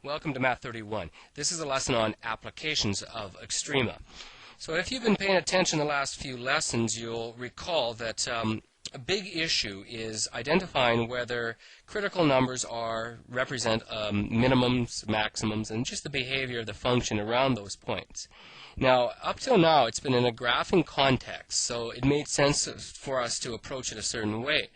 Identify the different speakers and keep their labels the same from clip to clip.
Speaker 1: Welcome to Math 31. This is a lesson on applications of extrema. So if you've been paying attention the last few lessons, you'll recall that a big issue is identifying whether critical numbers represent minimums, maximums, and just the behavior of the function around those points. Now, up till now, it's been in a graphing context, so it made sense for us to approach it a certain way.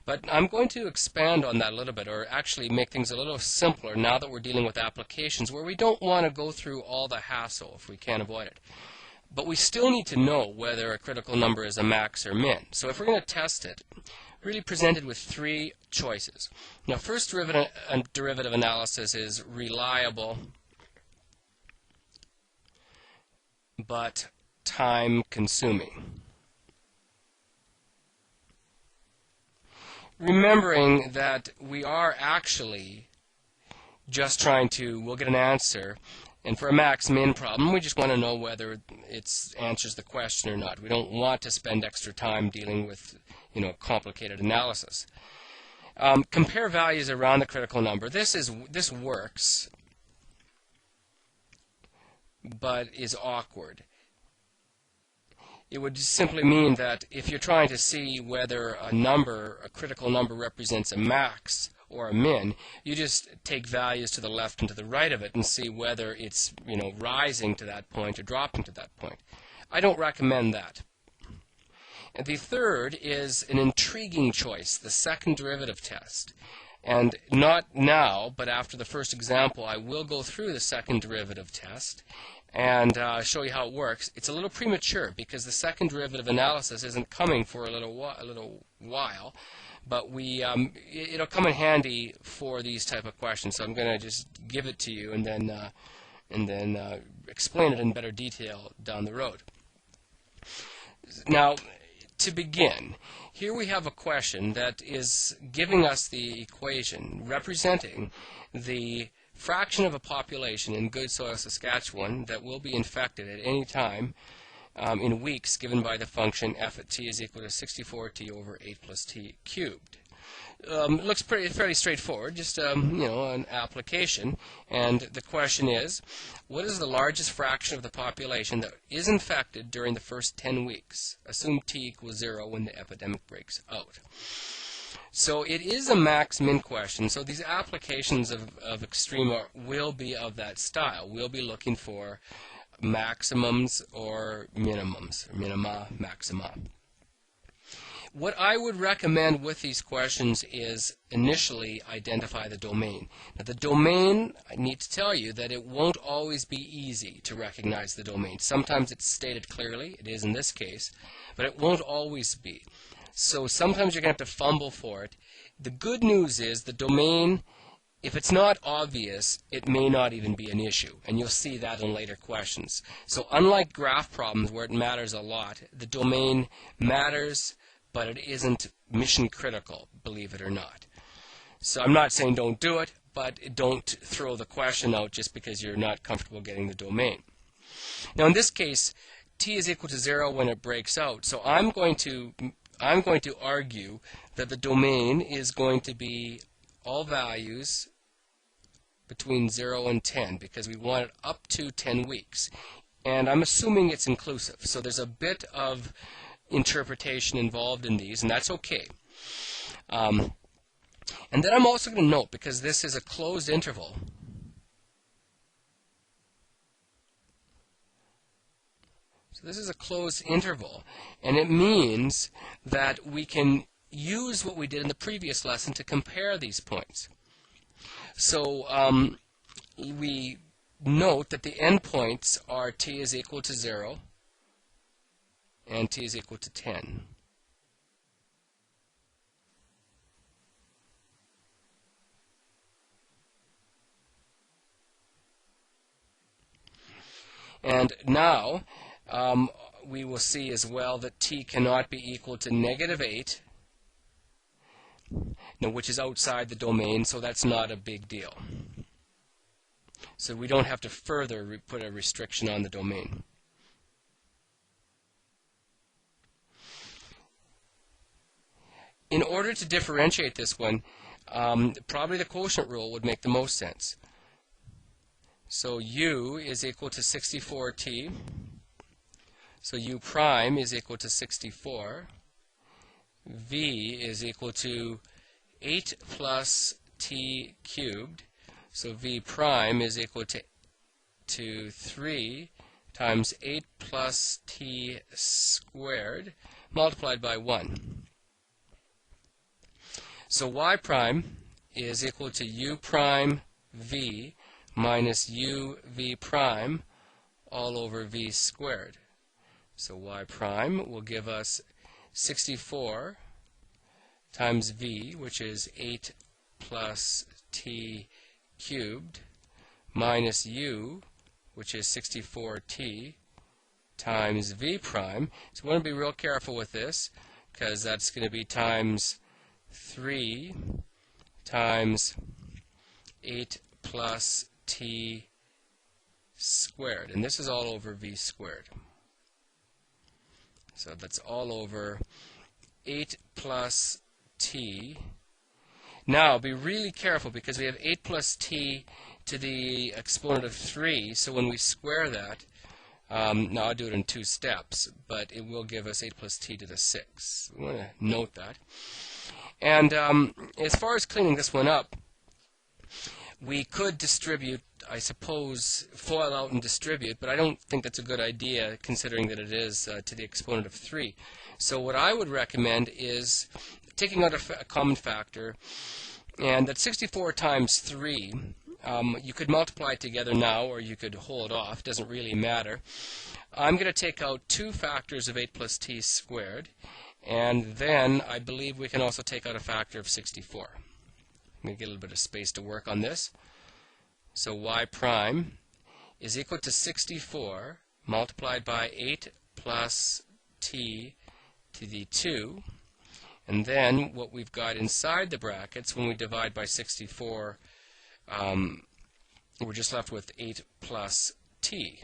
Speaker 1: But I'm going to expand on that a little bit, or actually make things a little simpler now that we're dealing with applications where we don't want to go through all the hassle if we can avoid it. But we still need to know whether a critical number is a max or min. So if we're going to test it, really presented with three choices. Now, first derivative analysis is reliable, but time-consuming. Remembering that we are actually just trying to, we'll get an answer, and for a max-min problem, we just want to know whether it answers the question or not. We don't want to spend extra time dealing with, complicated analysis. Compare values around the critical number. This works, but is awkward. It would just simply mean that if you're trying to see whether a critical number represents a max or a min, you just take values to the left and to the right of it and see whether it's, rising to that point or dropping to that point. I don't recommend that. And the third is an intriguing choice, the second derivative test. And not now, but after the first example, I will go through the second derivative test and show you how it works. It's a little premature because the second derivative analysis isn't coming for a little while, but it'll come in handy for these type of questions. So I'm going to just give it to you and then explain it in better detail down the road. Now, to begin, here we have a question that is giving us the equation representing the fraction of a population in good soil Saskatchewan that will be infected at any time in weeks given by the function f at t is equal to 64t over 8 plus t cubed. Looks fairly straightforward, just an application. And the question is, what is the largest fraction of the population that is infected during the first 10 weeks? Assume t equals 0 when the epidemic breaks out. So it is a max-min question, so these applications of extrema will be of that style. We'll be looking for maximums or minimums, minima, maxima. What I would recommend with these questions is initially identify the domain. Now the domain, I need to tell you that it won't always be easy to recognize the domain. Sometimes it's stated clearly, it is in this case, but it won't always be. So sometimes you're going to have to fumble for it. The good news is the domain, if it's not obvious, it may not even be an issue, and you'll see that in later questions. So unlike graph problems where it matters a lot, the domain matters, but it isn't mission critical, believe it or not. So I'm not saying don't do it, but don't throw the question out just because you're not comfortable getting the domain. Now in this case, t is equal to 0 when it breaks out, so I'm going to argue that the domain is going to be all values between 0 and 10 because we want it up to 10 weeks. And I'm assuming it's inclusive, so there's a bit of interpretation involved in these, and that's okay. And then I'm also going to note, because this is a closed interval, so this is a closed interval, and it means that we can use what we did in the previous lesson to compare these points. So we note that the endpoints are t is equal to 0 and t is equal to 10. And now we will see as well that t cannot be equal to -8, which is outside the domain, so that's not a big deal. So we don't have to further put a restriction on the domain. In order to differentiate this one, probably the quotient rule would make the most sense. So u is equal to 64t. So u prime is equal to 64. V is equal to 8 plus t cubed. So v prime is equal to 3 times 8 plus t squared multiplied by 1. So y prime is equal to u prime v minus u v prime all over v squared. So y prime will give us 64 times v, which is 8 plus t cubed, minus u, which is 64t, times v prime. So we want to be real careful with this, because that's going to be times 3 times 8 plus t squared. And this is all over v squared. So that's all over 8 plus t. Now, be really careful, because we have 8 plus t to the exponent of 3, so when we square that, now I'll do it in 2 steps, but it will give us 8 plus t to the 6. We want to note that. And as far as cleaning this one up, we could distribute, I suppose, FOIL out and distribute, but I don't think that's a good idea, considering that it is to the exponent of 3. So what I would recommend is taking out a common factor, and that 64 times 3, you could multiply it together now, or you could hold off. Doesn't really matter. I'm going to take out 2 factors of 8 plus t squared, and then I believe we can also take out a factor of 64. I'm going to get a little bit of space to work on this. So y prime is equal to 64 multiplied by 8 plus t to the 2. And then what we've got inside the brackets, when we divide by 64, we're just left with 8 plus t.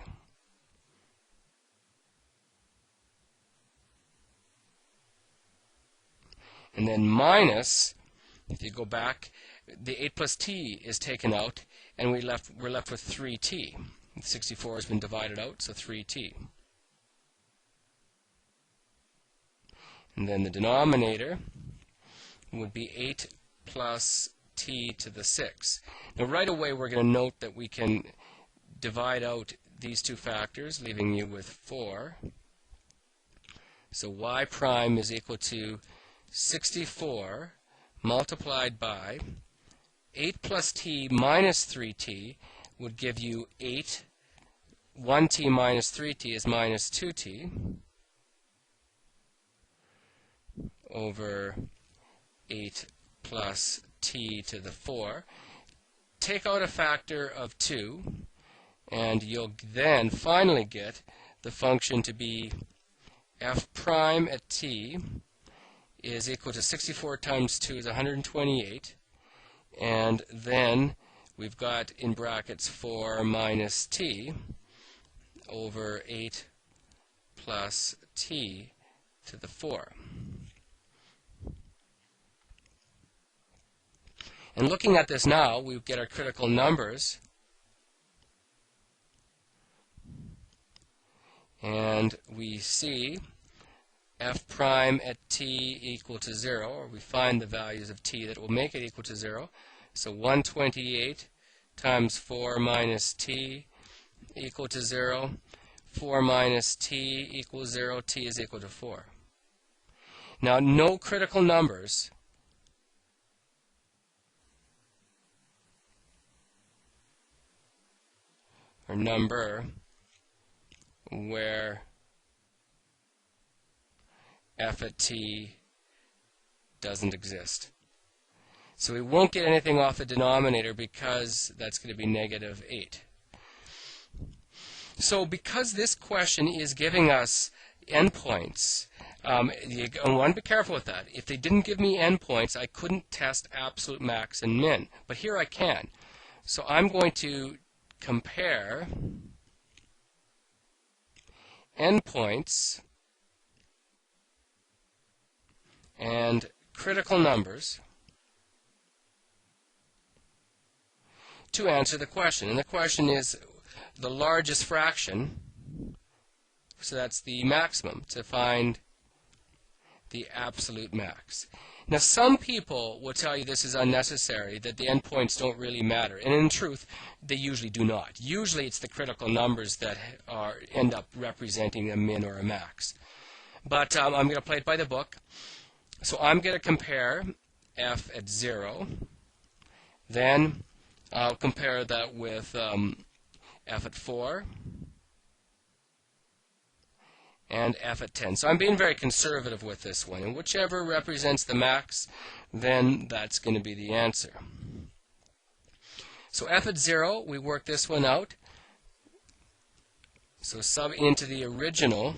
Speaker 1: And then minus, if you go back, the 8 plus t is taken out, and we're left with 3t. 64 has been divided out, so 3t. And then the denominator would be 8 plus t to the 6. Now right away we're going to note that we can divide out these 2 factors, leaving you with 4. So y prime is equal to 64 multiplied by 8 plus t minus 3t would give you 8. 1t minus 3t is minus 2t over 8 plus t to the 4. Take out a factor of 2, and you'll then finally get the function to be f prime at t is equal to 64 times 2 is 128, and then we've got in brackets 4 minus t over 8 plus t to the 4. And looking at this now, we get our critical numbers. And we see f prime at t equal to 0, or we find the values of t that will make it equal to 0. So 128 times 4 minus t equal to 0. 4 minus t equals 0. T is equal to 4. Now, no critical numbers or number where f at t doesn't exist. So we won't get anything off the denominator because that's going to be negative 8. So because this question is giving us endpoints, you want to be careful with that. If they didn't give me endpoints, I couldn't test absolute max and min. But here I can. So I'm going to compare endpoints and critical numbers to answer the question. And the question is the largest fraction, so that's the maximum, to find the absolute max. Now, some people will tell you this is unnecessary, that the endpoints don't really matter. And in truth, they usually do not. Usually it's the critical numbers that end up representing a min or a max. But I'm going to play it by the book. So I'm going to compare f at 0. Then I'll compare that with f at 4 and f at 10. So I'm being very conservative with this one. And whichever represents the max, then that's going to be the answer. So f at 0, we work this one out. So sub into the original,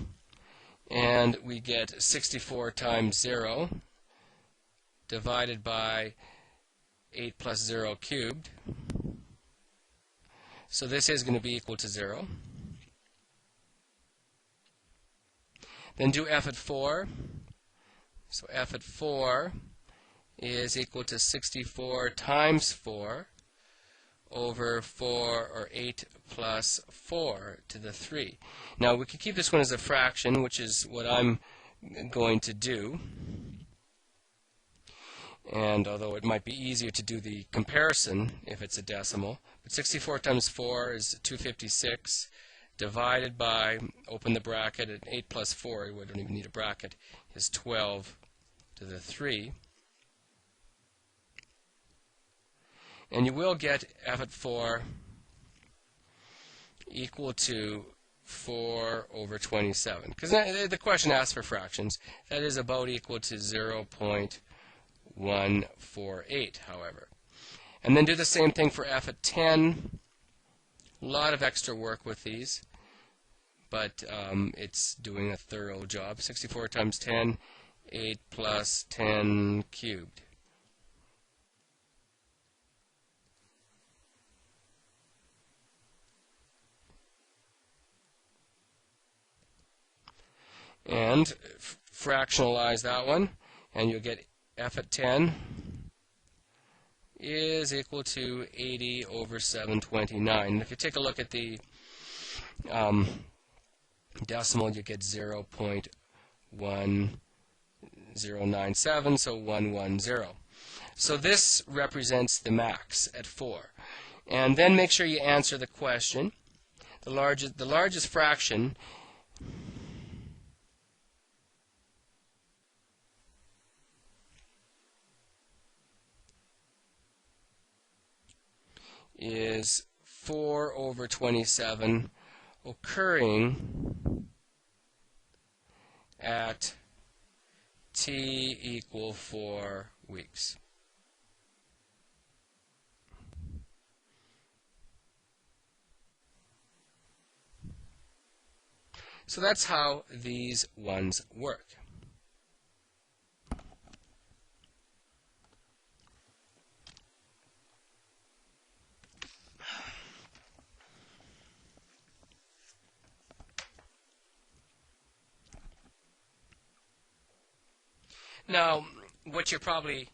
Speaker 1: and we get 64 times 0 divided by 8 plus 0 cubed. So this is going to be equal to 0. Then do f at 4. So f at 4 is equal to 64 times 4 over 4, or 8 plus 4 to the 3. Now we could keep this one as a fraction, which is what I'm going to do. And although it might be easier to do the comparison if it's a decimal, but 64 times 4 is 256 divided by, open the bracket, at 8 plus 4, we don't even need a bracket, is 12 to the 3. And you will get f at 4 equal to 4 over 27. Because the question asks for fractions. That is about equal to 0.148, however. And then do the same thing for f at 10. A lot of extra work with these, but it's doing a thorough job. 64 times 10, 8 plus 10 cubed. And fractionalize that one, and you'll get f at 10 is equal to 80 over 729. And if you take a look at the decimal, you get 0.1097, so 110. So this represents the max at 4. And then make sure you answer the question. The largest fraction is 4 over 27, occurring at t equal 4 weeks. So that's how these ones work. Now, what you're probably